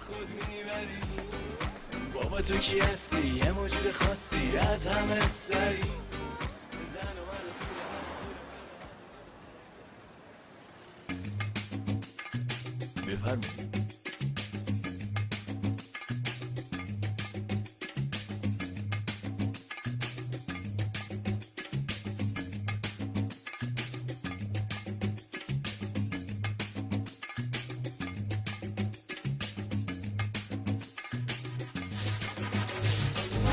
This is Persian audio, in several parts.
خود میبری. بابا تو کی هستی؟ یه موجود خاصی از همه سری. زن و مرد بفرمایید.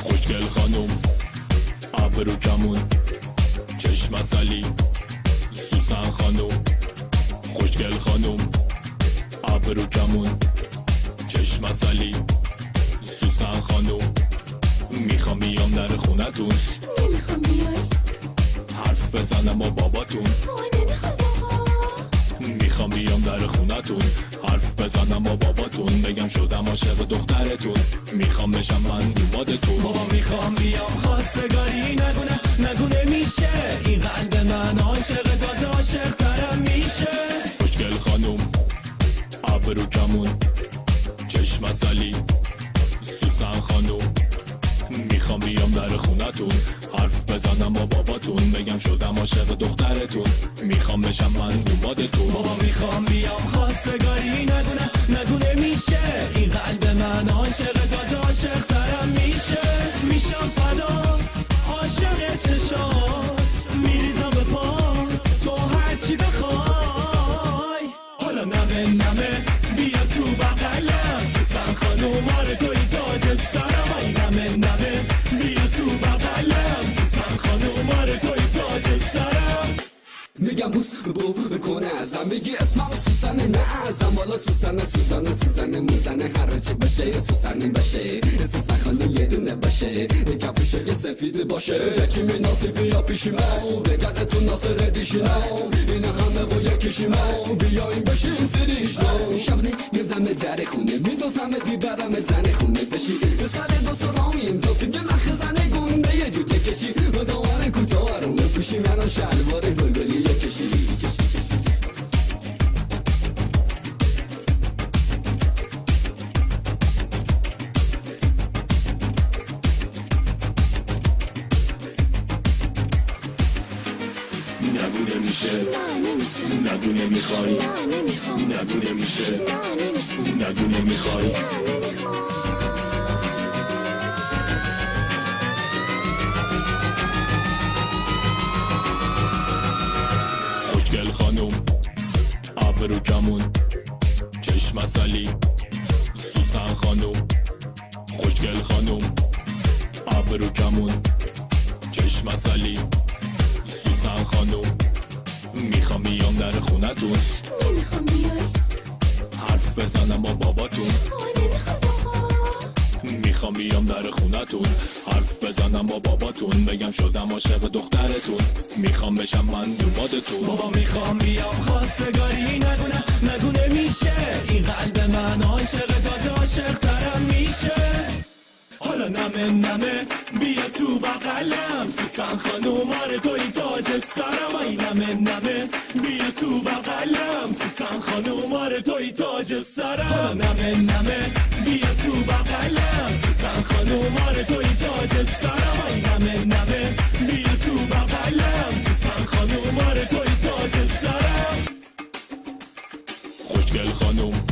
خوشگل خانوم ابرو کمون چشم عسلی سوسن خانوم. خوشگل خانوم ابرو کمون چشم عسلی سوسن خانوم. میخوام بیام در خونتون. نمیخوام بیای. حرف بزنم با باباتون. نمیخواد آقا. میخوام بیام در خونتون. حرف بزنم با باباتون. بگم شدم عاشق دخترتون. میخوام بشم من دومادتون. بابا میخوام بیام خواستگاری. نگونه میشه این قلب من عاشق تازه عاشق ترم میشه. خوشگل خانوم ابرو کمون چشم عسلی سوسن خانوم. میخوام بیام در خونتون. حرف بزنم با باباتون. بگم شدم عاشق دخترتون. میخوام بشم من دومادتون. بابا میخوام بیام خواستگاری. نگونه میشه این قلب من عاشق تازه عاشق ترم میشه. میشم فدات عاشق چشات. میریزم به پا تو هرچی بخوای. حالا نمه بیا تو بغلم. سوسن خانوم آره توی تاج سرم. ای نمه بیا تو بغلم. سوسن خانوم آره توی تاج سرم. میگم بوس بو کنه ازم. میگی اسمم سوسن نه ازم. والا سوسن موزنه هرچی باشه سوسن باشه. سوسن خانم یه دونه باشه. کفوشه یه سفید باشه. یکی میناسی بیا پیشی من. بگردتون ناصر دیشینا. این همه و یکیشی من. بیاین بشین سریش نو. شبنه میدم در خونه. میدوزمت میبرم زن خونه بشی. سر دوست رامین دوستی یه مخ زنه گنده یه جوته کشی. و دوان کوتاه رو پوشی منو شلوار گلگلی کشی. نگونه میشه نگونه میخوای. نگونه میشه نگونه میخوای. خوشگل خانوم ابرو کمون چشم عسلی سوسن خانوم. خوشگل خانوم ابرو کمون چشم عسلی سوسن خانوم. میخوام بیام در خونتون. نمیخوام بیای. حرف بزنم با باباتون. نمیخواد آقا. میخوام بیام در خونتون. حرف بزنم با باباتون. بگم شدم عاشق دخترتون. میخوام بشم من دومادتون. بابا میخوام بیام خواستگاری. نگونه میشه این قلب من عاشق تازه عاشق ترم میشه. حالا نمه بیا تو بغلم. سوسن خانوم آره توی تاج سرم. ای نمه بیا تو بغلم. سوسن خانوم آره توی تاج سرم. حالا نمه بیا تو بغلم. سوسن خانوم آره توی تاج سرم. ای نمه بیا تو بغلم. سوسن خانوم آره توی تاج سرم. خوشگل خانوم